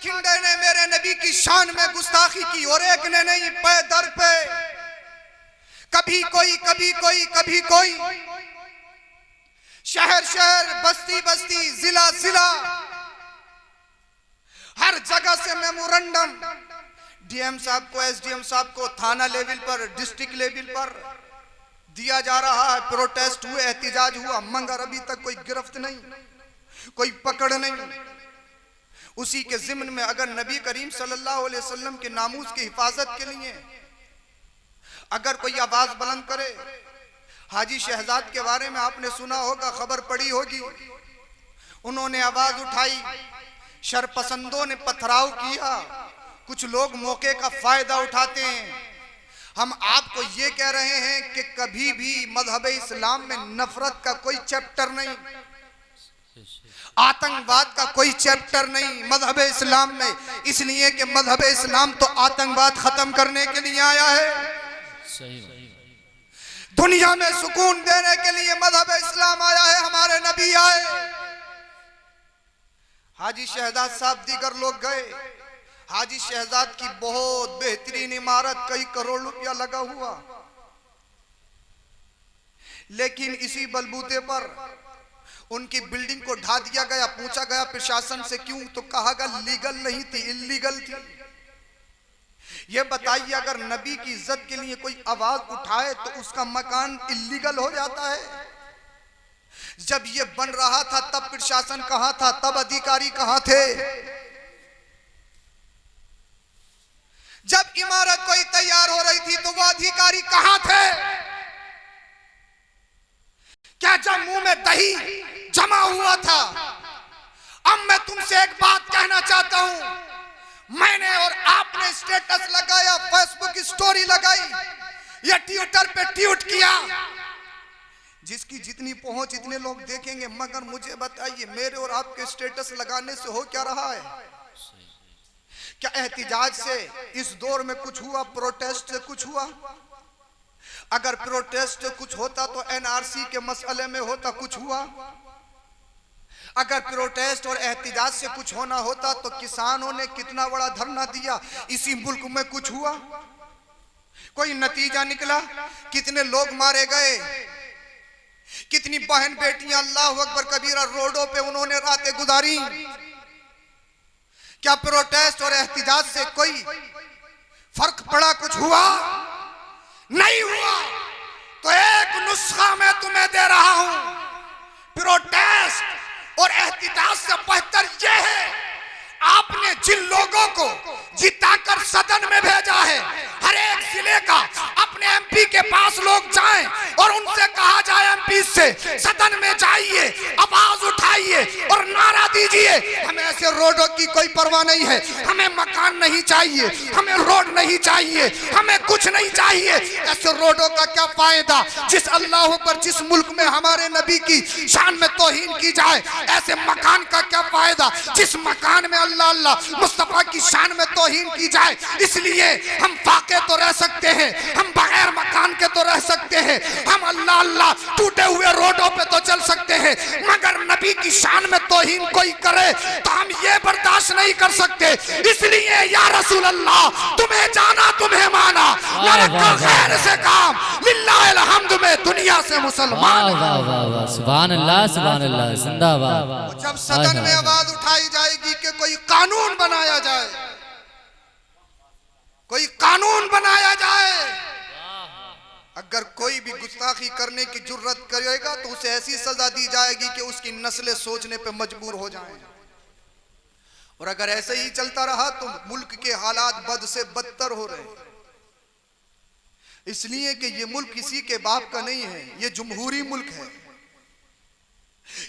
खिंडे ने मेरे नबी की शान में गुस्ताखी की और एक ने नहीं, पे दर पे कभी कोई कभी कोई कभी कोई, शहर शहर बस्ती बस्ती जिला जिला, हर जगह से मेमोरेंडम डीएम साहब को, एसडीएम साहब को, थाना लेवल पर, डिस्ट्रिक्ट लेवल पर दिया जा रहा है। प्रोटेस्ट हुए, एहतिजाज हुआ, मगर अभी तक कोई गिरफ्त नहीं, कोई पकड़ नहीं। उसी के ज़िम्न में अगर नबी करीम सल्लल्लाहु अलैहि वसल्लम के नामूस की हिफाजत के लिए अगर कोई आवाज बुलंद करे, हाजी शहजाद के बारे में आपने सुना होगा, खबर पड़ी होगी, उन्होंने आवाज उठाई, शरपसंदों ने पथराव किया, कुछ लोग मौके का फायदा उठाते हैं। हम आपको ये कह रहे हैं कि कभी भी मजहब इस्लाम में नफरत का कोई चैप्टर नहीं, आतंकवाद का कोई चैप्टर नहीं मजहब इस्लाम में, इसलिए कि मजहब इस्लाम तो आतंकवाद खत्म करने के लिए आया है। दुनिया में सुकून देने के लिए मजहब इस्लाम आया है, हमारे नबी आए। हाजी शहजाद साहब दीगर लोग गए, हाजी शहजाद की बहुत बेहतरीन इमारत, कई करोड़ रुपया लगा हुआ, लेकिन इसी बलबूते पर उनकी बिल्डिंग को ढा दिया गया। पूछा गया प्रशासन से क्यों, तो कहा गया लीगल नहीं थी, इल्लीगल थी। ये बताइए, अगर नबी की इज्जत के लिए कोई आवाज उठाए तो उसका मकान इल्लीगल हो जाता है। जब ये बन रहा था तब प्रशासन कहां था, तब अधिकारी कहां थे? जब इमारत कोई तैयार हो रही थी तो वो अधिकारी कहां थे? क्या जब मुंह में दही जमा हुआ था? अब मैं तुमसे एक बात कहना चाहता हूं, मैंने और आपने स्टेटस लगाया, फेसबुक स्टोरी लगाई, या ट्विटर पे ट्वीट किया, जिसकी जितनी पहुंच इतने लोग देखेंगे। मगर मुझे बताइए, मेरे और आपके स्टेटस लगाने से हो क्या रहा है? क्या एहतिजाज से इस दौर में कुछ हुआ? प्रोटेस्ट से कुछ हुआ? अगर प्रोटेस्ट से कुछ होता तो एनआरसी के मसले में होता, कुछ हुआ? अगर प्रोटेस्ट और एहतिजाज से कुछ होना होता तो किसानों ने कितना बड़ा धरना दिया, इसी मुल्क में कुछ हुआ? कोई नतीजा निकला? कितने लोग मारे गए, कितनी बहन बेटियां अल्लाह अकबर कबीरा रोडों पे उन्होंने रातें गुजारी। क्या प्रोटेस्ट और एहतिजाज से कोई फर्क पड़ा? कुछ हुआ? नहीं हुआ। तो एक नुस्खा मैं तुम्हें दे रहा हूं, प्रोटेस्ट और एहतिजाज से बेहतर यह है, आपने जिन लोगों को जिताकर सदन में भेजा है, हर एक जिले का अपने एमपी के पास लोग जाएं और उनसे कहा जाए, एमपी से सदन में जाइए, आवाज उठाइए और नारा दीजिए, हमें ऐसे रोडों की कोई परवाह नहीं है, हमें मकान नहीं चाहिए, हमें रोड नहीं चाहिए, हमें कुछ नहीं चाहिए। ऐसे रोडों का क्या फायदा? जिस अल्लाह पर, जिस मुल्क में हमारे नबी की शान में तौहीन की जाए, ऐसे मकान का क्या फायदा जिस मकान में अल्लाह अल्लाह मुस्तफा की शान में तौहीन की जाए। इसलिए हम फाके तो रह सकते हैं, हम बगैर मकान के तो रह सकते हैं, हम अल्लाह अल्लाह टूटे हुए रोडों पे तो चल सकते हैं, मगर नबी की शान में तौहीन कोई करे तो हम ये बर्दाश्त नहीं कर सकते। इसलिए या रसूल अल्लाह, तुम्हें जाना तुम्हें माना, न रखा खैर से काम, लिल्लाहिल हम्द में दुनिया से मुसलमान। सुभान अल्लाह, सुभान अल्लाह, जिंदाबाद। जब सदन में आवाज उठाई जाएगी कि कोई कानून बनाया जाए, कोई कानून बनाया जाए, अगर कोई भी गुस्ताखी करने की जुर्रत करेगा तो उसे ऐसी सजा दी जाएगी कि उसकी नस्लें सोचने पे मजबूर हो जाएं। और अगर ऐसे ही चलता रहा तो मुल्क के हालात बद से बदतर हो रहे, इसलिए कि ये मुल्क किसी के बाप का नहीं है, ये जमहूरी मुल्क है।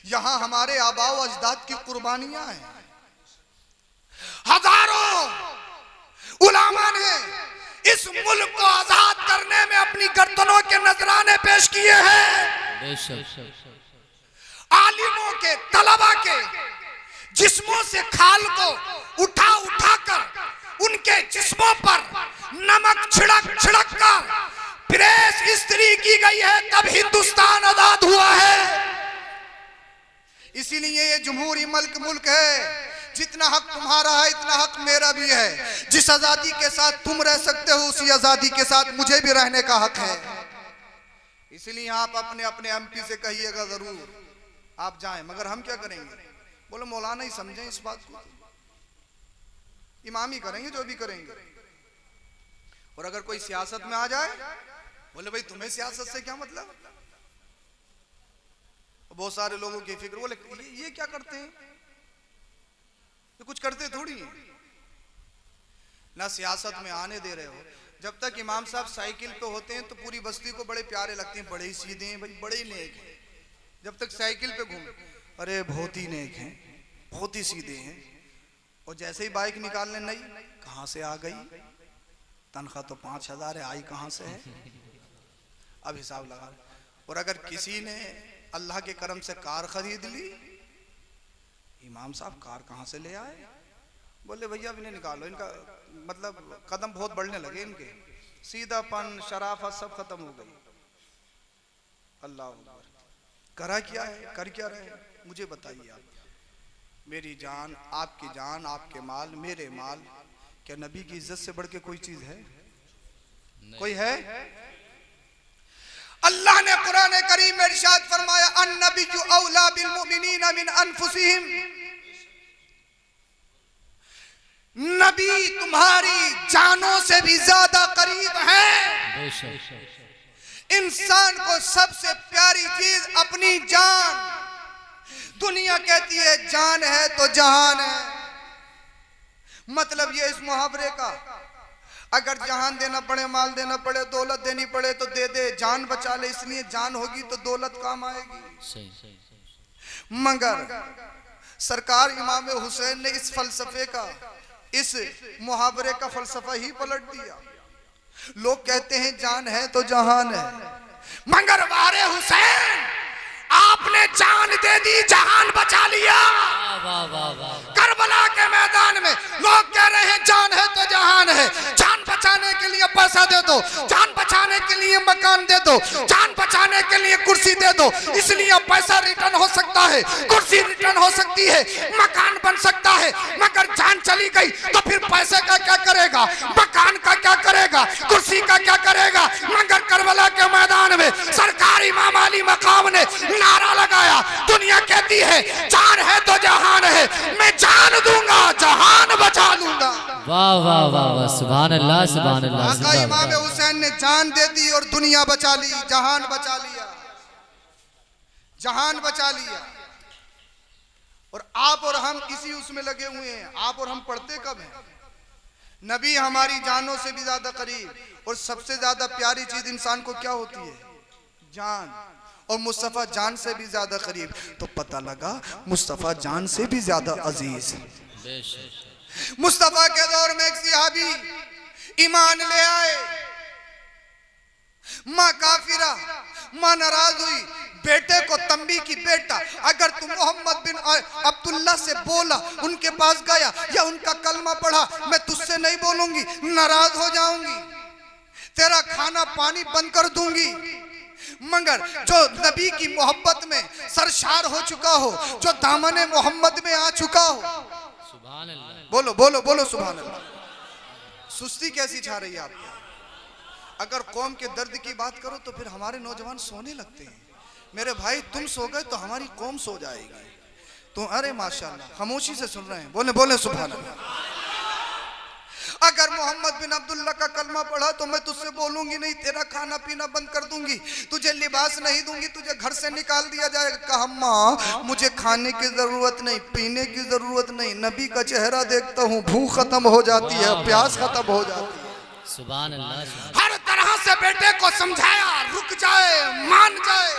यहां हमारे आबाओ अजदाद की कुर्बानियां हैं। हजारों उलामा ने इस मुल्क को आजाद करने में अपनी गर्दनों के नजराने पेश किए हैं। आलिमों के, तलबा के जिस्मों से खाल को उठा उठा कर उनके जिस्मों पर नमक छिड़क छिड़क कर प्रेस इस्त्री की गई है, तब हिंदुस्तान आजाद हुआ है। इसीलिए ये जमहूरी मुल्क है। जितना हक तुम्हारा है इतना हक मेरा भी है। जिस आजादी के साथ तुम रह सकते हो उसी आजादी के साथ मुझे भी रहने का हक है। इसलिए आप अपने अपने एमपी से कहिएगा जरूर आप जाएं, मगर हम क्या करेंगे? बोले मौलाना ही समझें इस बात को, इमाम ही करेंगे जो भी करेंगे। और अगर कोई सियासत में आ जाए, बोले भाई तुम्हें सियासत से क्या मतलब? बहुत सारे लोगों की फिक्र, बोले ये क्या करते हैं, ये कुछ करते थोड़ी हैं ना। सियासत में आने दे रहे हो। जब तक इमाम साहब साइकिल पे होते हैं तो पूरी बस्ती को बड़े प्यारे लगते हैं, बड़े ही सीधे हैं भाई, बड़े ही नेक हैं। जब तक साइकिल पे घूम, अरे बहुत ही नेक हैं, बहुत ही सीधे हैं। और जैसे ही बाइक निकालने नहीं, कहां से आ गई, तनख्वाह तो 5,000 है, आई कहां से है, अब हिसाब लगा। और अगर किसी ने अल्लाह के करम से कार खरीद ली, इमाम साहब कार कहां से ले आए? बोले भैया अब इन्हें निकालो, इनका मतलब कदम बहुत बढ़ने लगे इनके, सीधापन शराफत सब खत्म हो गई। अल्लाह अकबर। करा क्या है, कर क्या रहे, मुझे बताइए आप। मेरी जान, आपकी जान, आपके माल, मेरे माल, क्या नबी की इज्जत से बढ़ के कोई चीज है? कोई है? अल्लाह ने कुरान करीम में इरशाद फरमाया, अन्नबिय्यु औला बिल मुमिनीना मिन अनफुसिहिम। नबी तुम्हारी जानों से भी ज्यादा करीब है। इंसान को सबसे प्यारी चीज अपनी जान। दुनिया कहती है जान है तो जहान है, मतलब ये इस मुहावरे का, अगर जहान देना पड़े, माल देना पड़े, दौलत देनी पड़े तो दे दे, जान बचा ले, इसलिए जान होगी तो दौलत काम आएगी। मगर सरकार इमाम हुसैन ने इस फलसफे का, इस मुहावरे का फलसफा ही पलट दिया। लोग कहते हैं जान है तो जहान है, मगर वारे हुसैन आपने जान दे दी, जहान बचा लिया। करबला के मैदान में लोग कह रहे हैं जान है तो जहान है। जान बचाने के लिए पैसा दे दो, जान बचाने के लिए मकान दे दो, जान बचाने के लिए कुर्सी दे दो, इसलिए पैसा रिटर्न हो सकता है, कुर्सी रिटर्न हो सकती है, मकान बन सकता है। मगर जान चली गई तो फिर पैसे का क्या करेगा, मकान का क्या करेगा, कुर्सी का क्या करेगा? मगर करबला के मैदान में सरकार इमाम अली मकाम ने नारा लगाया, दुनिया कहती है जान है तो जहान है, मैं जान दूंगा, जहान बचा लूंगा। वाह वाह वाह वाह, सुभान अल्लाह, सुभान अल्लाह। आका इमाम हुसैन ने जान दे दी और दुनिया बचा ली, जहान बचा लिया, जहान बचा लिया। और आप और हम इसी उसमें लगे हुए हैं। आप और हम पढ़ते कब हैं? नबी हमारी जानों से भी ज्यादा करीब। और सबसे ज्यादा प्यारी चीज इंसान को क्या होती है? जान। और मुस्तफा जान से भी ज्यादा करीब। तो पता लगा मुस्तफा जान से भी ज्यादा अजीज। मुस्तफा के दौर में एक सहाबी ईमान ले आए, माँ काफिरा, माँ नाराज हुई, बेटे को तंबी की बेटा अगर तू मोहम्मद बिन अब्दुल्ला से बोला, उनके पास गया या उनका कलमा पढ़ा, मैं तुझसे नहीं बोलूंगी, नाराज हो जाऊंगी, तेरा खाना पानी बंद कर दूंगी। मगर जो नबी की मोहब्बत में सरशार हो चुका हो, जो दामने मोहम्मद में आ चुका हो, सुभान अल्लाह, बोलो बोलो बोलो सुभान अल्लाह। सुस्ती कैसी छा रही है आपको? अगर कौम के दर्द की बात करो तो फिर हमारे नौजवान सोने लगते हैं। मेरे भाई तुम सो गए तो हमारी कौम सो जाएगी। तो अरे माशाल्लाह खामोशी से सुन रहे हैं, बोले बोले सुभान अल्लाह। अगर मोहम्मद बिन अब्दुल्ला का कलमा पढ़ा तो मैं तुझसे बोलूंगी नहीं, तेरा खाना पीना बंद कर दूंगी, तुझे लिबास नहीं दूंगी, तुझे घर से निकाल दिया जाएगा। कहा माँ मुझे खाने की जरूरत नहीं, पीने की जरूरत नहीं, नबी का चेहरा देखता हूँ भूख खत्म हो जाती है, प्यास खत्म हो जाती है। सुभान अल्लाह। हर तरह से बेटे को समझाया, रुक जाए, मान जाए।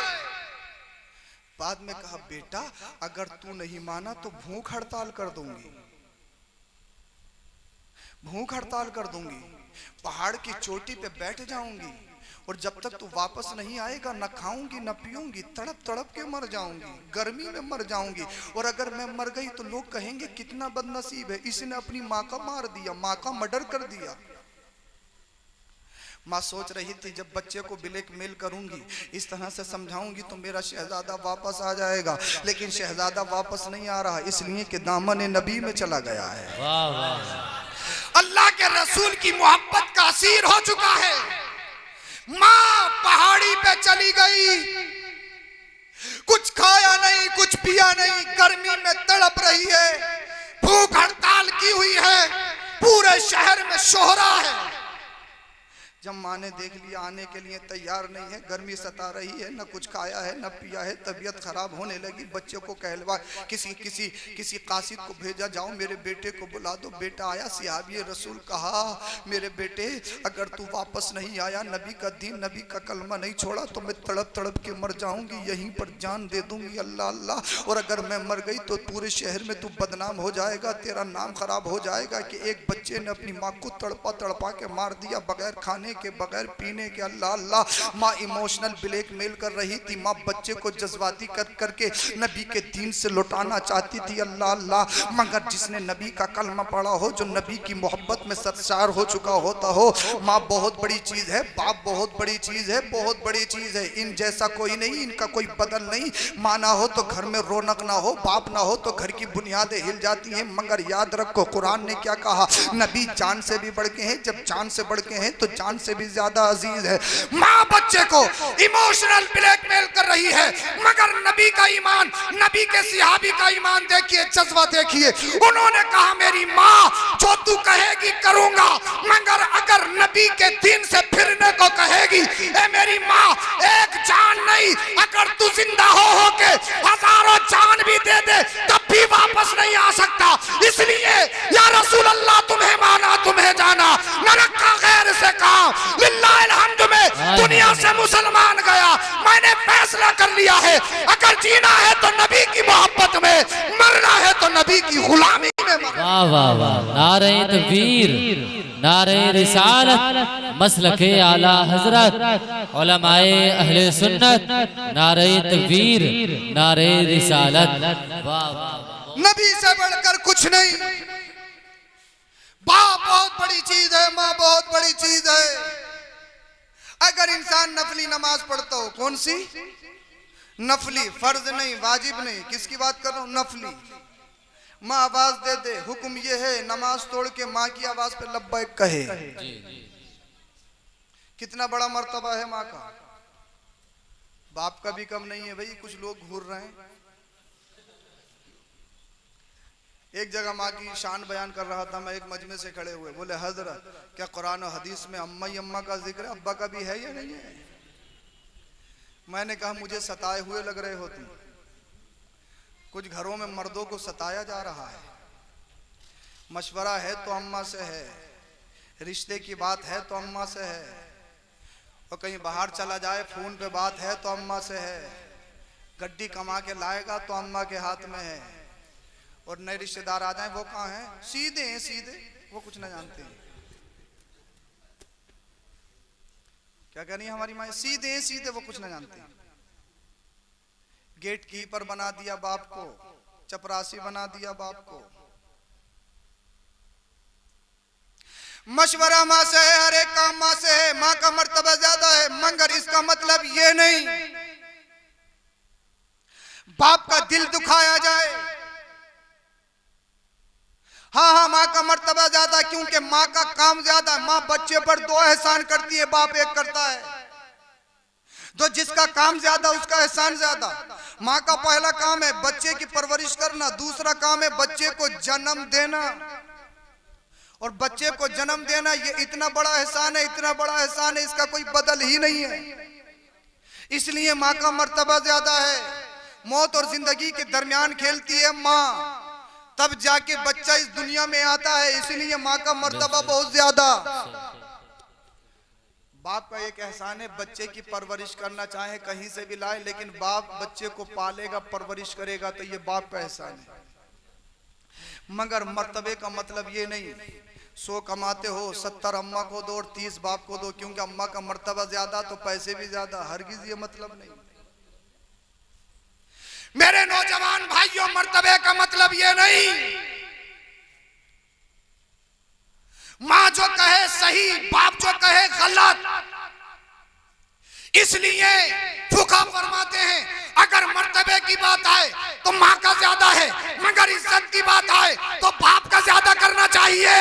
बाद में कहा बेटा अगर तू नहीं माना तो भूख हड़ताल कर दूंगी, भूख हड़ताल कर दूंगी, पहाड़ की चोटी पे बैठ जाऊंगी और जब तक तू वापस नहीं आएगा न खाऊंगी न पीऊंगी, तड़प तड़प के मर जाऊंगी, गर्मी में मर जाऊंगी। और अगर मैं मर गई तो लोग कहेंगे कितना बदनसीब है, इसने अपनी माँ का मार दिया, माँ का मर्डर कर दिया। माँ सोच रही थी जब बच्चे को ब्लैकमेल करूंगी, इस तरह से समझाऊंगी तो मेरा शहजादा वापस आ जाएगा, लेकिन शहजादा वापस नहीं आ रहा, इसलिए कि दामन नबी में चला गया है। वाह वाह। अल्लाह के रसूल की मोहब्बत का असीर हो चुका है। माँ पहाड़ी पे चली गई, कुछ खाया नहीं, कुछ पिया नहीं, गर्मी में तड़प रही है, भूख हड़ताल की हुई है, पूरे शहर में शोहरा है। जब माँ ने देख लिया आने के लिए तैयार नहीं है, गर्मी सता रही है, न कुछ खाया है न पिया है, तबीयत खराब होने लगी, बच्चे को कहलवा किसी कासिद को भेजा, जाओ मेरे बेटे को बुला दो। बेटा आया, सिहाबी रसूल कहा मेरे बेटे अगर तू वापस नहीं आया, नबी का दीन नबी का कलमा नहीं छोड़ा तो मैं तड़प तड़प के मर जाऊंगी, यहीं पर जान दे दूंगी। अल्लाह अल्लाह, और अगर मैं मर गई तो पूरे शहर में तू बदनाम हो जाएगा, तेरा नाम खराब हो जाएगा कि एक बच्चे ने अपनी माँ को तड़पा तड़पा के मार दिया बगैर खाने के बगैर पीने के। अल्लाह अल्लाह, माँ इमोशनल ब्लैकमेल कर रही थी, माँ बच्चे को जज्बाती करके नबी के दीन से लौटाना चाहती थी। अल्लाह अल्लाह, मगर जिसने नबी का कलमा पढ़ा हो, जो नबी की मोहब्बत में सरशार हो चुका होता हो, माँ बहुत बड़ी चीज है, बाप बहुत बड़ी चीज है, बहुत बड़ी चीज है, इन जैसा कोई नहीं, इनका कोई बदल नहीं। माँ ना हो तो घर में रौनक ना हो, बाप ना हो तो घर की बुनियादें हिल जाती हैं। मगर याद रखो कुरान ने क्या कहा, नबी जान से भी बढ़ के हैं, जब जान से बढ़ के हैं तो जान से भी ज्यादा अजीज है। माँ बच्चे को इमोशनल ब्लैकमेल कर रही है, मगर नबी का ईमान, नबी के सिहाबी का ईमान देखिए, जज्बा देखिए। उन्होंने कहा मेरी माँ जो तू कहेगी करूंगा, मगर अगर नबी के दीन से फिरने को कहेगी, ए मेरी माँ एक जान नहीं, अगर तू जिंदा हो के हजारों जान भी दे दे तब भी वापस नहीं आ सकता। इसलिए या रसूल अल्लाह तुम्हें माना तुम्हें जाना, न रखा गैर से काम। लिल्लाहिल हम्द में दुनिया से मुसलमान गया, मैंने फैसला कर लिया है, अगर जीना है तो नबी की मोहब्बत में, मरना है तो नबी की गुलामी में मरना। वाह वाह वाह, नारे तकबीर, नारे रिसालत, मसलके आला हजरत, उलमाए अहले सुन्नत, नारे तकबीर, नारे रिसालत। वाह वाह, नबी से बढ़कर कुछ नहीं। बाप बहुत बड़ी चीज है, माँ बहुत बड़ी चीज है। अगर इंसान नफली नमाज पढ़ता हो, कौन सी नफली, फर्ज नहीं, वाजिब नहीं, किसकी बात कर रहा हूं, नफली। माँ आवाज दे दे, हुक्म ये है नमाज तोड़ के माँ की आवाज पे लब्बैक कहे। कितना बड़ा मर्तबा है माँ का, बाप का भी कम नहीं है भाई। कुछ लोग घूर रहे हैं। एक जगह माँ की शान बयान कर रहा था मैं, एक मजमे से खड़े हुए, बोले हजरत क्या कुरान और हदीस में अम्मा ही अम्मा का जिक्र है, अब्बा का भी है या नहीं है? मैंने कहा मुझे सताए हुए लग रहे हो तुम। कुछ घरों में मर्दों को सताया जा रहा है। मशवरा है तो अम्मा से है, रिश्ते की बात है तो अम्मा से है, और कहीं बाहर चला जाए फोन पे बात है तो अम्मा से है, गड्डी कमा के लाएगा तो अम्मा के हाथ में है, और नए रिश्तेदार आ जाए वो कहाँ हैं, सीधे हैं सीधे, वो कुछ ना जानते हैं। क्या कह रही है हमारी माँ, सीधे हैं सीधे, वो कुछ ना जानते हैं। गेट कीपर बना दिया बाप को, चपरासी बना दिया बाप को। मशवरा माँ से है, हर एक काम माँ से है, माँ का मर्तबा ज्यादा है, मगर इसका मतलब ये नहीं बाप का दिल दुखाया जाए। हाँ हाँ, माँ का मर्तबा ज्यादा, क्योंकि माँ का काम ज्यादा। माँ बच्चे पर दो एहसान करती है, बाप एक करता है। तो जिसका काम ज्यादा उसका एहसान ज्यादा। माँ का पहला काम है बच्चे की परवरिश करना, दूसरा काम है बच्चे को जन्म देना। और बच्चे को जन्म देना ये इतना बड़ा एहसान है, इतना बड़ा एहसान है, इसका कोई बदल ही नहीं है। इसलिए माँ का मर्तबा ज्यादा है। मौत और जिंदगी के दरमियान खेलती है माँ, तब जाके बच्चा इस दुनिया में आता है। इसलिए माँ का मर्तबा बहुत ज्यादा। बाप का एक एहसान है बच्चे की परवरिश करना, चाहे कहीं से भी लाए, लेकिन बाप बच्चे को पालेगा, परवरिश करेगा, तो ये बाप का एहसान है। मगर मर्तबे का मतलब ये नहीं 100 कमाते हो 70 अम्मा को दो और 30 बाप को दो, क्योंकि अम्मा का मर्तबा ज्यादा तो पैसे भी ज्यादा। हरगिज ये मतलब नहीं। मेरे नौजवान भाइयों, मर्तबे का मतलब ये नहीं माँ जो कहे सही बाप जो कहे गलत। इसलिए फुका फरमाते हैं अगर मर्तबे की बात आए तो माँ का ज्यादा है, मगर इज्जत की बात आए तो बाप का ज्यादा करना चाहिए।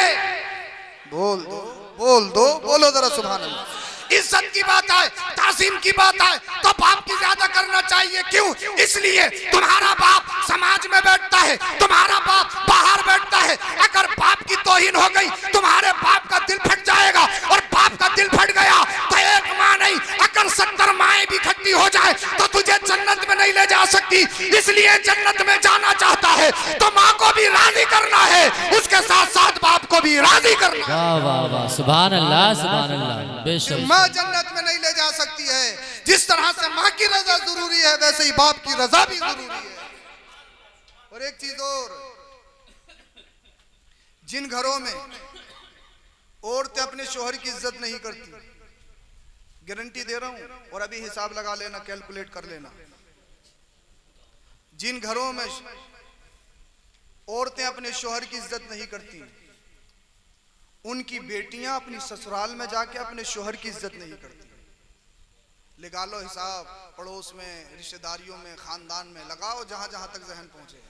बोलो जरा सुभान अल्लाह। इज्जत की बात आए, तासीम की बात आए तो बाप की ज्यादा करना चाहिए। क्यों? इसलिए तुम्हारा बाप समाज में बैठता है, तुम्हारा बाप बाहर बैठता है। अगर बाप की तौहीन हो गई तुम्हारे बाप का दिल फट जाएगा, और बाप का दिल फट गया तो एक माँ नहीं अगर 70 माएं भी इकट्ठी हो जाए तो तुझे जन्नत में नहीं ले जा सकती। इसलिए जन्नत में जाना चाहता है तो माँ को भी राजी करना है, उसके साथ साथ बाप को भी राजी करना है। वाह वाह वाह, सुभान अल्लाह सुभान अल्लाह। बेशक माँ जन्नत में नहीं ले जा सकती है। जिस तरह से माँ की रजा जरूरी है वैसे ही बाप की रजा भी जरूरी है। और एक चीज और, जिन घरों में औरतें अपने शोहर की इज्जत नहीं करती, गारंटी दे रहा हूं और अभी हिसाब लगा लेना, कैलकुलेट कर लेना, जिन घरों में औरतें अपने शोहर की इज्जत नहीं करती उनकी बेटियां अपनी ससुराल में जाके अपने शोहर की इज्जत नहीं करती। लगा लो हिसाब, पड़ोस में, रिश्तेदारियों में, खानदान में लगाओ, जहां जहां तक जहन पहुंचे।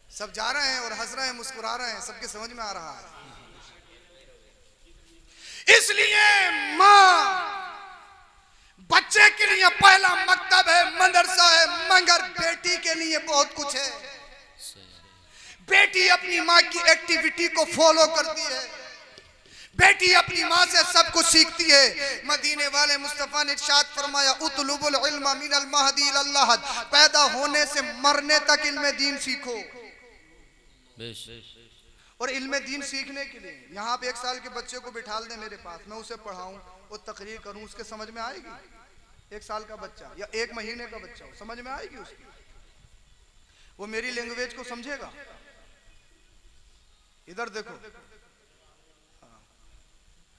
सब जा रहे हैं और हंस रहे हैं, मुस्कुरा रहे हैं, सबके समझ में आ रहा है। इसलिए माँ बच्चे के लिए पहला मकतब है, मदरसा है, मगर बेटी के लिए बहुत कुछ है। बेटी अपनी माँ की एक्टिविटी को फॉलो करती है, बेटी अपनी माँ से सब कुछ सीखती है। मदीने वाले मुस्तफा ने इरशाद फरमाया उतलुबुल इल्म मिनल महदी इलल लहद, पैदा होने से मरने तक इल्म दीन सीखो। और इल्म दीन सीखने के लिए यहाँ पे 1 साल के बच्चे को बिठा दे मेरे पास, मैं उसे पढ़ाऊं और तकरीर करूं, उसके समझ में आएगी? 1 साल का बच्चा या 1 महीने का बच्चा हो, समझ में आएगी उसकी? वो मेरी लैंग्वेज को समझेगा? इधर देखो,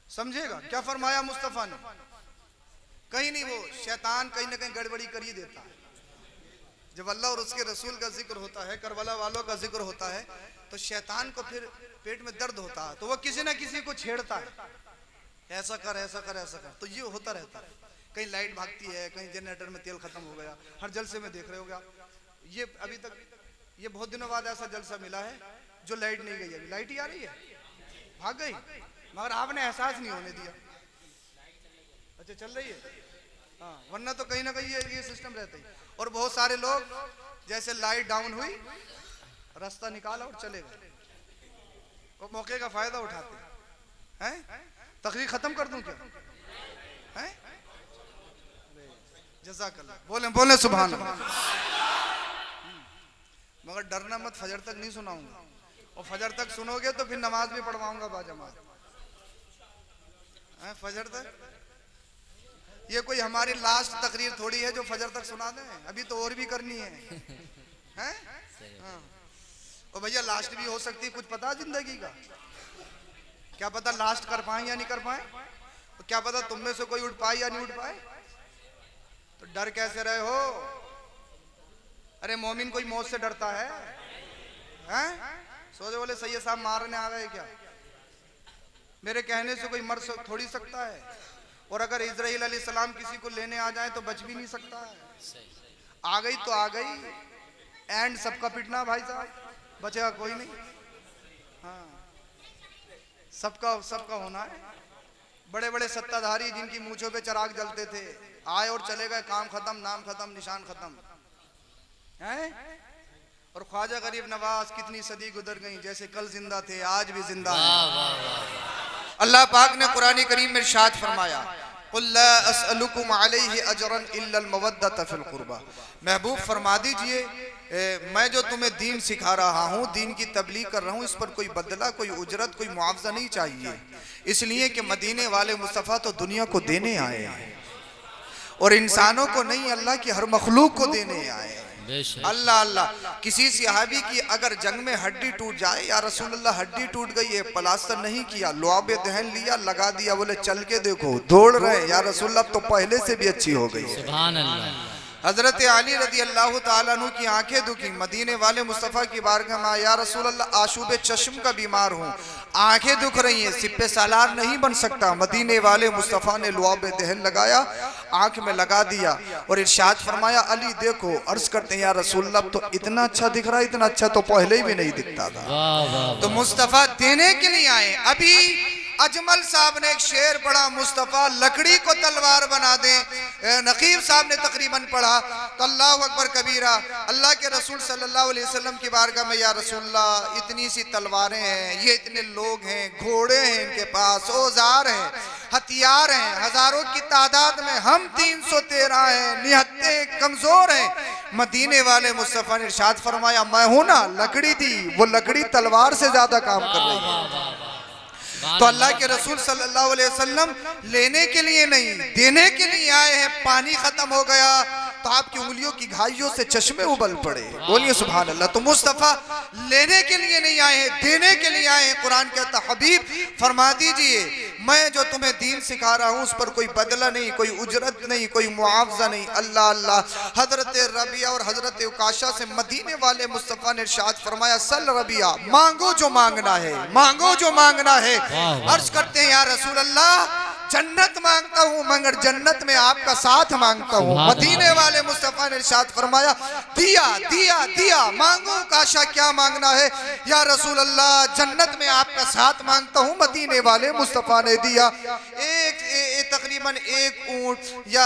समझेगा? क्या फरमाया मुस्तफा ने? कहीं नहीं, वो शैतान कहीं ना कहीं गड़बड़ी कर ही देता है। जब अल्लाह और उसके रसूल का जिक्र होता है, करबला वालों का जिक्र होता है, तो शैतान को फिर पेट में दर्द होता है, तो वो किसी ना किसी को छेड़ता है, ऐसा कर ऐसा कर ऐसा कर, तो ये होता रहता है। कहीं लाइट भागती है, कहीं जनरेटर में तेल खत्म हो गया, हर जलसे में देख रहे हो आप। ये अभी तक ये बहुत दिनों बाद ऐसा जलसा मिला है जो लाइट नहीं गई, अभी लाइट ही आ रही है, भाग गई, मगर आपने एहसास नहीं होने दिया। अच्छा चल रही है, हाँ, वरना तो कहीं ना कहीं ये सिस्टम रहता ही। और बहुत सारे लोग जैसे लाइट डाउन हुई रास्ता निकाला और चले गए, वो मौके का फायदा उठाते हैं। तकरीर खत्म कर दूं क्या? हैं? जज़ाकल्लाह, बोले सुभान अल्लाह। मगर डरना मत, फजर तक नहीं सुनाऊंगा, और फजर तक सुनोगे तो फिर नमाज भी पढ़वाऊंगा बाजमात। फजर तक ये कोई हमारी लास्ट तकरीर थोड़ी है जो फजर तक सुना दें, अभी तो और भी करनी है, हैं? हाँ। और भैया लास्ट भी हो सकती है, कुछ पता जिंदगी का? क्या पता लास्ट कर पाए या नहीं कर पाए, तो क्या पता तुम में से कोई उठ पाए या नहीं उठ पाए। तो डर कैसे रहे हो? अरे मोमिन कोई मौत से डरता है? हैं? सोचे बोले सैयद साहब मारने आ गए क्या? मेरे कहने से कोई मर थोड़ी सकता है, और अगर इजराइल अलैहिस्सलाम किसी को लेने आ जाए तो बच भी नहीं सकता है। आ गई तो आ गई, एंड सबका पिटना भाई साहब, बचेगा कोई नहीं। हाँ, सबका होना है। बड़े बड़े सत्ताधारी जिनकी मूंछों पे चिराग जलते थे, आए और चले गए, काम खत्म, नाम खत्म, निशान खत्म हैं। और ख्वाजा गरीब नवाज कितनी सदी गुजर गई, जैसे कल जिंदा थे आज भी जिंदा हैं। अल्लाह पाक ने कुरान करीम में इरशाद फरमाया कुल ला असअलुकुम अलैहि अजरन इल्ला अल मवद्दत फिल कुर्बा, महबूब फरमा दीजिए मैं जो तुम्हें दीन सिखा रहा हूँ, दीन की तबलीग कर रहा हूँ, इस पर कोई बदला, कोई उजरत, कोई मुआवजा नहीं चाहिए। इसलिए कि मदीने वाले मुस्तफ़ा तो दुनिया को देने आए हैं, और इंसानों को नहीं, अल्लाह की हर मखलूक को देने आए हैं। अल्लाह अल्लाह। किसी सहाबी की अगर जंग में हड्डी टूट जाए, या रसूलुल्लाह हड्डी टूट गई है, प्लास्टर नहीं किया, लुआबे दहन लिया, लगा दिया, बोले चल के देखो, दौड़ रहे या रसूलुल्लाह तो पहले से भी अच्छी हो गई। सुभान अल्लाह। हजरत अली रदी अल्लाह ताला अन्हु की आंखें दुखी, मदीने वाले मुस्तफ़ा की बारगाह में, या रसूल अल्लाह आशूब चश्म का बीमार हूँ, आंखें दुख रही हैं, सिप्पे सालार नहीं बन सकता। मदीने वाले मुस्तफ़ा ने लुआब दहन लगाया, आंख में लगा दिया और इरशाद फरमाया, अली देखो। अर्ज करते हैं, या रसूल अल्लाह तो इतना अच्छा दिख रहा है, इतना अच्छा तो पहले ही भी नहीं दिखता था। तो मुस्तफ़ा देने के लिए आए। अभी अजमल साहब ने एक शेर पढ़ा, मुस्तफ़ा लकड़ी को तलवार बना दे। नकीब साहब ने तकरीबन पढ़ा तो अल्लाह अकबर कबीरा। अल्लाह के रसूल सल्लल्लाहु अलैहि वसल्लम की बारगाह में, या रसूलल्लाह इतनी सी तलवारें हैं, ये इतने लोग हैं, घोड़े हैं इनके पास, औजार हैं, हथियार हैं, हजारों की तादाद में, हम 313 हैं, निहत्ते कमजोर हैं। मदीने वाले मुस्तफ़ा ने इरशाद फरमाया, मैं हूं ना लकड़ी थी, वो लकड़ी तलवार से ज्यादा काम कर रही है। तो अल्लाह के रसूल सल्लल्लाहु अलैहि वसल्लम लेने के लिए नहीं, देने के लिए आए हैं। पानी खत्म हो गया तो आपकी उंगलियों की घाइयों से चश्मे उबल पड़े। बोलिए सुभान अल्लाह। तो मुस्तफ़ा लेने के लिए नहीं आए हैं, देने के लिए आए हैं। कुरान कहता, हबीब फरमा दीजिए, मैं जो तुम्हें दीन सिखा रहा हूँ उस पर कोई बदला नहीं, कोई उजरत नहीं, कोई मुआवजा नहीं। अल्लाह अल्लाह। हजरत रबिया और हजरत उकाशा से मदीने वाले मुस्तफ़ा ने इरशाद फरमाया, सल रबिया, मांगो जो मांगना है, मांगो जो मांगना है। अर्ज करते हैं, या रसूल अल्लाह जन्नत मांगता हूँ, मगर जन्नत में आपका साथ मांगता हूँ। मदीने वाले मुस्तफ़ा ने इरशाद फरमाया, दिया दिया दिया, मांगो काशा क्या मांगना है? या रसूल अल्लाह जन्नत में आपका साथ मांगता हूँ। मदीने वाले मुस्तफ़ा ने दिया। तकरीबन एक ऊंट या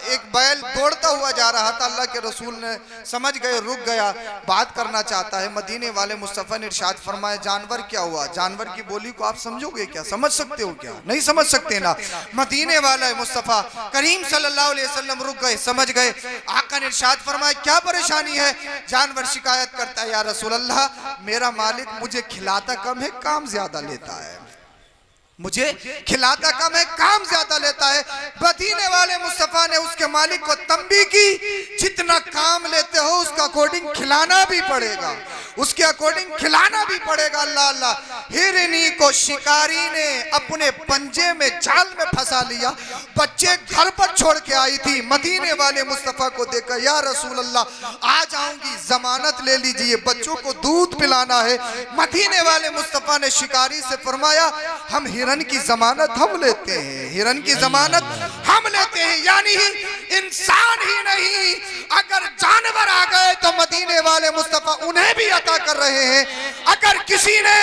एक बैल दौड़ता हुआ जा रहा था। अल्लाह के रसूल ने समझ गए, रुक गया, बात करना चाहता है। मदीने वाले मुस्तफ़ा ने इरशाद फरमाया, जानवर क्या हुआ? जानवर की बोली को आप समझोगे क्या? समझ सकते हो क्या? नहीं समझ सकते ना। मदीने वाला मुस्तफ़ा करीम सल्लल्लाहु अलैहि वसल्लम रुक गए, समझ गए। आका ने इरशाद फरमाया, क्या परेशानी है? जानवर शिकायत करता है, या रसूल अल्लाह मेरा मालिक मुझे खिलाता कम है, काम ज्यादा लेता है। मुझे खिलाता कम है, काम ज्यादा लेता है। मदीने वाले मुस्तफ़ा ने उसके मालिक को तंबी की, जितना काम लेते हो उसका अकॉर्डिंग खिलाना भी पड़ेगा, उसके अकॉर्डिंग खिलाना भी पड़ेगा। अल्लाह अल्लाह। हिरनी को शिकारी ने अपने पंजे में जाल में फंसा लिया, बच्चे घर पर छोड़ के आई थी। मदीने वाले मुस्तफ़ा को देखा, या रसूल अल्लाह आ जाऊंगी, जमानत ले लीजिए, बच्चों को दूध पिलाना है। मदीने वाले मुस्तफ़ा ने शिकारी से फरमाया, हम हिरन की जमानत हम लेते हैं, हिरन की जमानत हम लेते हैं। यानी इंसान ही नहीं, अगर जानवर आ गए तो मदीने वाले मुस्तफ़ा उन्हें भी अता कर रहे हैं। अगर किसी ने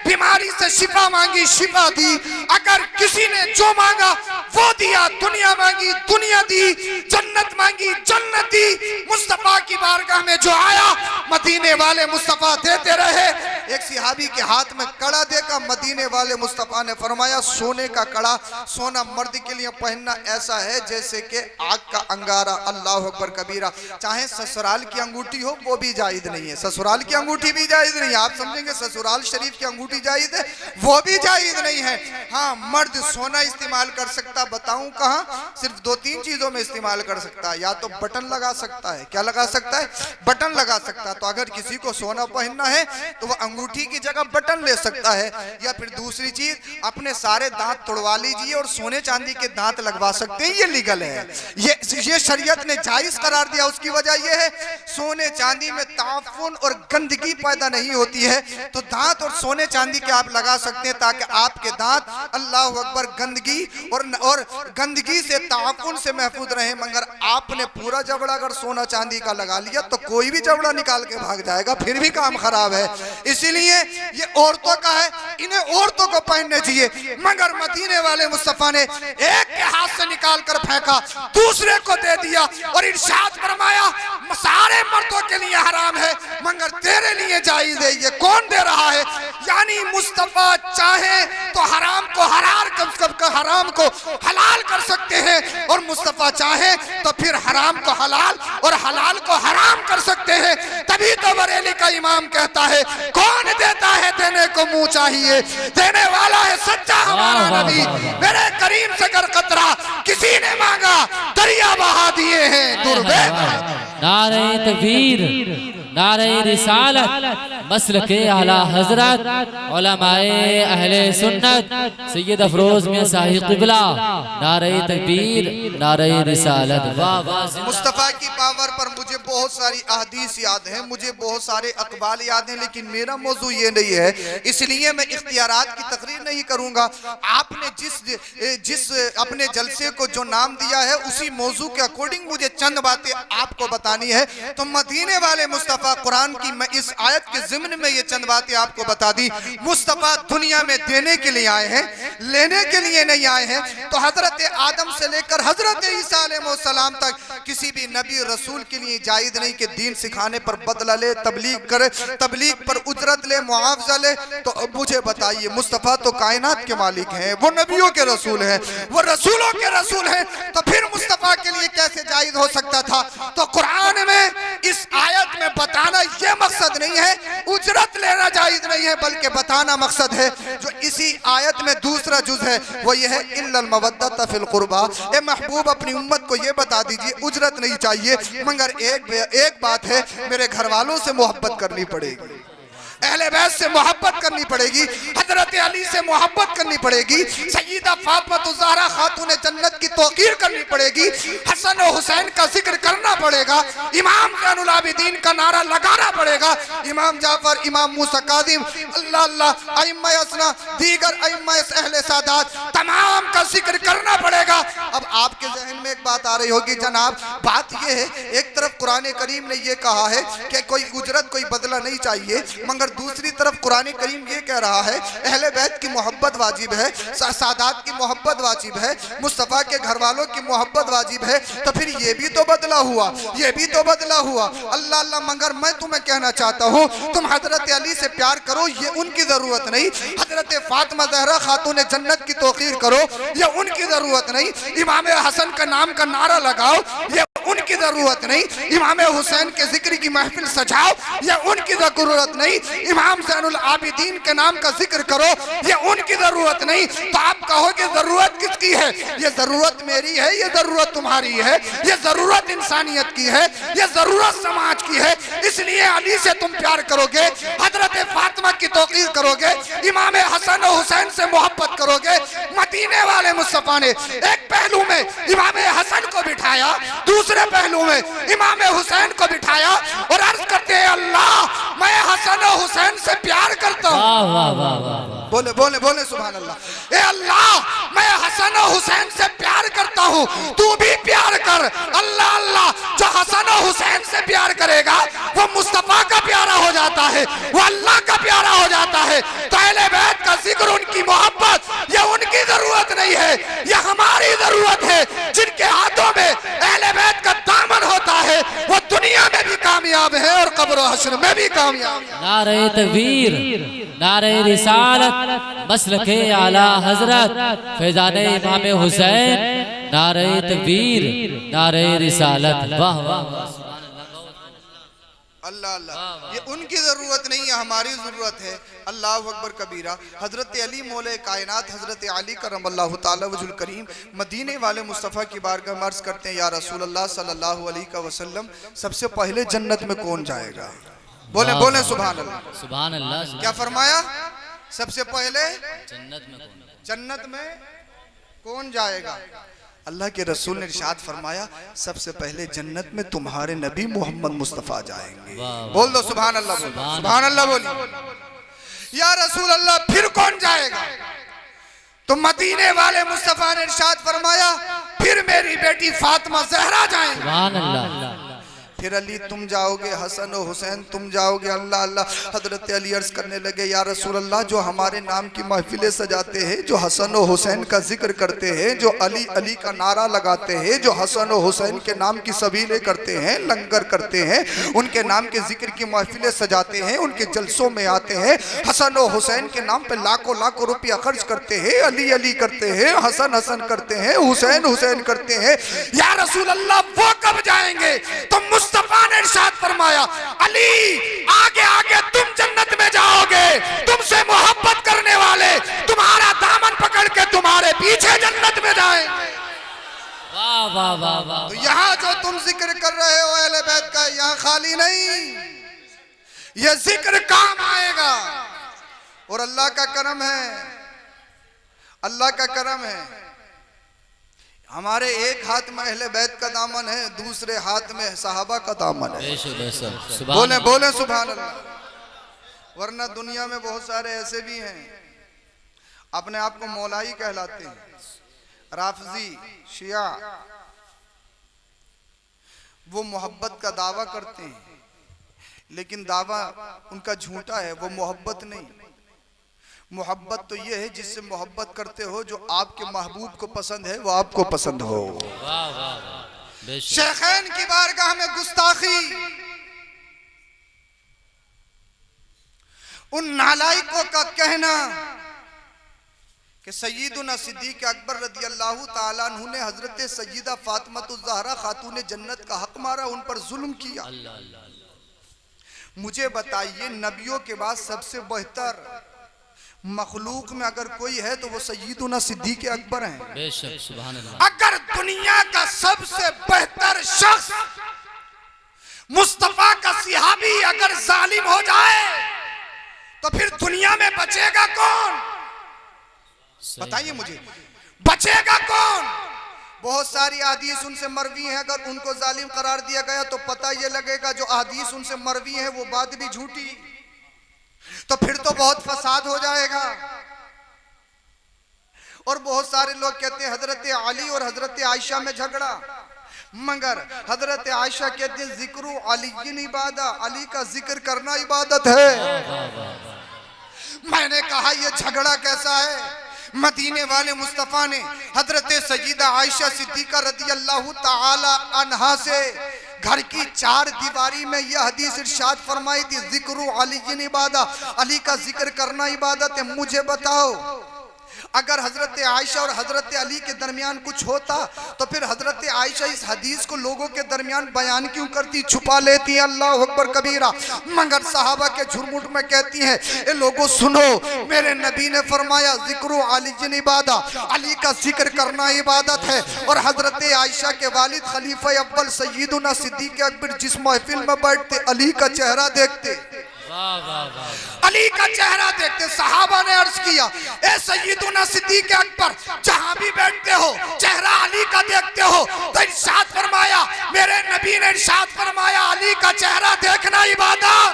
बीमारी से शिफा मांगी, शिफा दी। अगर किसी ने जो मांगा वो दिया। दुनिया मांगी, दुनिया दी। जन्नत मांगी, जन्नत दी। मुस्तफ़ा की बारगाह में जो आया, मदीने वाले मुस्तफ़ा देते रहे। एक सिहाबी के हाथ में कड़ा देखा, मदीने वाले मुस्तफ़ा ने फरमाया, सोने का कड़ा, सोना मर्द के लिए पहनना ऐसा है जैसे कि आग का अंगारा। अल्लाह अकबर कबीरा। चाहे ससुराल की अंगूठी हो वो भी जायज नहीं है, ससुराल की अंगूठी भी जायज नहीं है। आप समझेंगे ससुराल शरीफ की अंगूठी जायज है, वो भी जायज नहीं है। हाँ, मर्द सोना इस्तेमाल कर सकता, बताऊं कहाँ? सिर्फ 2-3 चीजों में इस्तेमाल कर सकता है। या तो बटन लगा सकता है, क्या लगा सकता है? बटन लगा सकता है। तो अगर किसी को सोना पहनना है तो वह अंगूठी की जगह बटन ले सकता है। या फिर दूसरी चीज, अपने सारे दांत तोड़वा लीजिए और सोने चांदी के दांत लगवा सकते हैं, ये लीगल है। ये शरीयत ने जायज करार दिया। उसकी वजह यह है, सोने चांदी में ताफुन और गंदगी पैदा नहीं होती है, तो दांत और सोने चांदी के आप लगा सकते हैं ताकि आपके दांत अल्लाह अकबर गंदगी और गंदगी से ताफुन से महफूज रहे। मगर आपने पूरा जबड़ा अगर सोना चांदी का लगा लिया तो कोई भी जबड़ा निकाल के भाग जाएगा, फिर भी काम खराब है। इसीलिए ये औरतों का है, इन्हें औरतों को पहनने चाहिए। मगर मदीने वाले मुस्तफ़ा ने एक के हाथ से निकाल कर फेंका, दूसरे को दे दिया और इरशाद फरमाया, सारे मर्दों के लिए हराम है मगर तेरे लिए जायज है। ये कौन दे रहा है? यानी मुस्तफ़ा चाहे तो हराम को हराम को हलाल कर सकते हैं, और मुस्तफ़ा चाहे तो फिर हराम को हलाल और हलाल को हराम कर सकते हैं। तभी तो बरेली का इमाम कहता है, कौन देता है देने को मुंह चाहिए, देने वाला है सच्चा हमारा नबी। मेरे करीम से कर कतरा किसी ने मांगा, दरिया बहा दिए हैं। दुर्बे नारे तकबीर, नारे रिसालत मसलके आला हजरत उलमाए अहले सुन्नत सैयद अफरोज में साहिब क़िबला नारे तकबीर नारे रिसालत। वाह वाह। मुस्तफ़ा की पावर पर मुझे बहुत सारी अहदीस याद हैं, मुझे बहुत सारे अकबाल याद हैं, लेकिन मेरा मौजू ये नहीं है, इसलिए मैं इख्तियारात की तकरीर नहीं करूंगा। आपने जिस अपने जलसे को जो नाम दिया है उसी मौजू के अकॉर्डिंग मुझे चंद बातें आपको बतानी है। तो मदीने वाले मुस्तफ़ा कुरान की मैं इस आयत के ज़िम्न में ये चंद बातें आपको बता दी। मुस्तफ़ा दुनिया में देने के लिए आए हैं, लेने के लिए नहीं आए हैं। तो हजरत आदम से लेकर हजरत ईसा अलैहिस्सलाम तक किसी भी नबी रसूल के लिए जायज़ नहीं कि दीन सिखाने पर बदला ले, तबलीग करे, तबलीग पर उजरत ले, मुआवजा ले। तो अब मुझे बताइए, मुस्तफ़ा तो कायनात के मालिक हैं, वो नबियों के रसूल हैं, वो रसूलों के रसूल हैं, तो फिर मुस्तफ़ा के लिए कैसे जायज़ हो सकता था? तो कुरान में इस आयत में बताना ये मकसद नहीं है, उजरत लेना जायज़ नहीं है, बल्कि बताना मकसद है। जो इसी आयत में दूसरा जुज़ है वो ये है, इल्लल मवद्दत फिल कुर्बा। ए महबूब अपनी उम्मत को ये बता दीजिए उजरत नहीं चाहिए, मगर एक बात है, मेरे घर वालों से मोहब्बत करनी पड़ेगी, अहले बैत से मोहब्बत करनी पड़ेगी, हजरत अली से मोहब्बत करनी पड़ेगी, सय्यदा फातिमा ज़हरा खातून जन्नत की तौक़ीर करनी पड़ेगी, हसन और हुसैन का जिक्र करना पड़ेगा, इमाम ज़ैनुल आबिदीन का नारा लगाना पड़ेगा, इमाम जाफर, इमाम मूसा काज़िम, अल्लाह अल्लाह अइम्मा असना, दीगर अइम्मा अहले सादात तमाम का जिक्र करना पड़ेगा। अब आपके जहन में एक बात आ रही होगी, जनाब बात यह है, एक तरफ कुरान करीम ने यह कहा है कि कोई उजरत कोई बदला नहीं चाहिए, मगर दूसरी तरफ कुरान करीम ये कह रहा है अहले बैत की मोहब्बत वाजिब है, सादात की मोहब्बत वाजिब है, मुस्तफ़ा के घर वालों की मोहब्बत वाजिब है। तो फिर ये भी तो बदला हुआ, ये भी तो बदला हुआ। अल्लाह अल्लाह, मगर मैं तुम्हें कहना चाहता हूँ, तुम हजरत अली से प्यार करो, ये उनकी जरूरत नहीं। हजरत फातिमा ज़हरा खातून जन्नत की तौक़ीर करो, ये उनकी जरूरत नहीं। इमाम हसन का नाम का नारा लगाओ, ये उनकी जरूरत नहीं। इमाम हुसैन के जिक्र की महफिल सजाओ, ये उनकी जरूरत नहीं। इमाम ज़ैनुल आबिदीन के नाम का जिक्र करो, ये उनकी जरूरत नहीं। तो आप कहोगे जरूरत किसकी है? ये जरूरत मेरी है, ये जरूरत तुम्हारी है, ये जरूरत इंसानियत की है, ये जरूरत समाज की है। इसलिए अली से तुम प्यार करोगे, हजरत फातिमा की तौक़ीर करोगे, इमाम हसन और हुसैन से मोहब्बत करोगे। मदीने वाले मुस्तफ़ा ने एक पहलू में इमाम हसन को बिठाया, दूसरे पहलू में इमाम हुसैन को बिठाया और अर्ज करते हैं, अल्लाह मैं हसन और हुसैन से प्यार करता हूँ। बोले बोले बोले सुभान अल्लाह। ए अल्लाह मैं हसन और हुसैन से प्यार करता हूँ, तू भी प्यार कर। अल्लाह अल्लाह, जो हसन और हुसैन से प्यार करेगा वो मुस्तफ़ा का प्यारा हो जाता है, वो अल्लाह का प्यारा हो जाता है। तो अहले बैत का जिक्र, उनकी मोहब्बत, ये उनकी जरूरत नहीं है, ये हमारी जरूरत है। जिनके हाथों में अहले बैत का दामन होता है वो दुनिया में भी कामयाब है और कब्र हश्र में भी कामयाब है। नारे तकबीर नारे रिसालत मसलके आला हजरत फैजाने इमाम हुसैन नारे तकबीर नारे रिसालत। वाह वाह। अल्लाह अल्लाह, ये उनकी ज़रूरत नहीं है, हमारी ज़रूरत है। अल्लाह अकबर कबीरा। हज़रत अली मौले कायनात हज़रत अली करमल्लाहु ताला वजुल करीम मदीने वाले मुस्तफ़ा की बारगाह में अर्ज़ करते हैं, या रसूल अल्लाह सल्लल्लाहु अलैहि वसल्लम, सबसे पहले जन्नत में कौन जाएगा? बोले बोले सुभान अल्लाह सुभान अल्लाह। क्या फरमाया? सबसे पहले जन्नत में कौन जाएगा? अल्लाह के रसूल ने इरशाद फरमाया, सबसे पहले जन्नत में तुम्हारे नबी मोहम्मद मुस्तफ़ा जाएंगे। बोल दो सुभान अल्लाह, सुभान अल्लाह बोली। या रसूल अल्लाह फिर कौन जाएगा? तो मदीने वाले मुस्तफ़ा ने इरशाद फरमाया, फिर मेरी बेटी फातिमा ज़हरा जाएंगी। सुभान अल्लाह। फिर अली तुम जाओगे, हसन और हुसैन तुम जाओगे। अल्लाह अल्लाह। हजरत अली अर्ज करने लगे, या रसूल अल्लाह, जो हमारे नाम की महफिलें सजाते हैं, जो हसन और हुसैन का जिक्र करते हैं, जो अली अली का नारा लगाते हैं, जो हसन और हुसैन के नाम की सबीलें करते हैं, लंगर करते हैं, उनके नाम के जिक्र की महफिलें सजाते हैं, उनके जलसों में आते हैं, हसन और हुसैन के नाम पे लाखों लाखों रुपया खर्च करते हैं, अली अली करते हैं, हसन हसन करते हैं, हुसैन हुसैन करते हैं। या रसूल अल्लाह वो कब जाएंगे? तो मुस्तफ़ा ने इरशाद फरमाया, अली आगे आगे तुम जन्नत में जाओगे, तुमसे मोहब्बत करने वाले तुम्हारा दामन पकड़ के तुम्हारे पीछे जन्नत में जाएंगे। वाह वाह वाह वाह। तो यहाँ जो तुम जिक्र कर रहे हो अहले बैत का, यहाँ खाली नहीं, ये जिक्र काम आएगा। और अल्लाह का करम है, अल्लाह का करम है, हमारे एक हाथ में अहले बैत का दामन है, दूसरे हाथ में सहाबा का दामन है। बोले बोले सुभान अल्लाह। वरना दुनिया में बहुत सारे ऐसे भी हैं अपने आप को मौलाई कहलाते हैं, राफजी शिया, वो मोहब्बत का दावा करते हैं, लेकिन दावा उनका झूठा है, वो मोहब्बत नहीं। मोहब्बत तो ये है जिससे मोहब्बत करते हो जो आपके महबूब को पसंद है, वो आपको पसंद हो। शेखैन की बारगाह में गुस्ताखी, उन नालायकों का कहना कि सय्यदुना सिद्दीक़ अकबर रज़ी अल्लाह ताला अन्हु ने हजरत सय्यदा फातिमातुज़ ज़हरा खातून जन्नत का हक मारा, उन पर जुल्म किया। मुझे बताइए, नबियों के बाद सबसे बेहतर मखलूक में अगर कोई है तो वो सय्यदुना सिद्दीक़ अकबर हैं। बेशक सुभान अल्लाह। अगर दुनिया का सबसे बेहतर शख्स मुस्तफा का सिहाबी अगर जालिम हो जाए तो फिर दुनिया में बचेगा कौन? बताइए मुझे, बचेगा कौन? बहुत सारी अहादीस उनसे मरवी है, अगर उनको जालिम करार दिया गया तो पता ये लगेगा जो अहादीस उनसे मरवी है वो बात भी झूठी, तो फिर तो बहुत फसाद हो जाएगा। और बहुत सारे लोग कहते हैं हजरत अली और हजरत आयशा में झगड़ा, मगर हजरत आयशा कहते हैं जिक्र अली इबादत, अली का जिक्र करना इबादत है। मैंने कहा यह झगड़ा कैसा है? मदीने वाले मुस्तफा ने हजरत सय्यदा आयशा सिद्दीका रज़ी अल्लाह ताला अन्हा से घर की चार दीवारी में यह हदीस इरशाद फरमाई थी, जिक्र अली इबादत, अली का जिक्र करना इबादत है। मुझे बताओ, अगर हजरत आयशा और हजरत अली के दरमियान कुछ होता तो फिर हजरत आयशा इस हदीस को लोगों के दरमियान बयान क्यों करती, छुपा लेती? अल्लाह अकबर कबीरा। मगर सहाबा के झुरमुट में कहती हैं, ए लोगों सुनो, मेरे नबी ने फरमाया जिक्र अली इबादत, अली का जिक्र करना इबादत है। और हजरत आयशा के वालिद खलीफा अव्वल सय्यदुना सिद्दीक़ अकबर जिस महफिल में बैठते अली का चेहरा देखते, अली का चेहरा देखते, सहाबा ने अर्ज किया, ए सय्यदुना सिद्दीक़ अकबर, जहां भी बैठते हो चेहरा अली का देखते हो, तो इरशाद फरमाया, मेरे नबी ने इरशाद फरमाया अली का चेहरा देखना इबादत।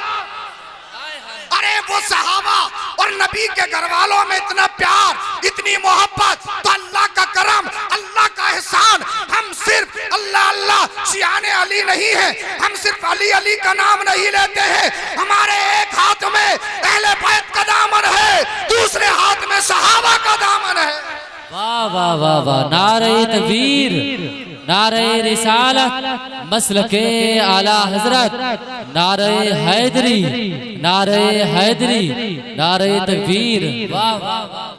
अरे वो सहाबा और नबी के घर वालों में इतना प्यार, इतनी मोहब्बत, तो अल्लाह का करम, अल्लाह का एहसान। हम सिर्फ अल्लाह अल्लाह शियाने अली नहीं है, हम सिर्फ अली अली का नाम नहीं लेते हैं, हमारे एक हाथ में अहले बैत का दामन है, दूसरे हाथ में सहाबा का दामन है। वाह वाह वाह वाह, नारे तकबीर, नारे रिसालत, मसलके आला हजरत, नारे हैदरी, नारे हैदरी, नारे तकबीर। वाह वाह वाह।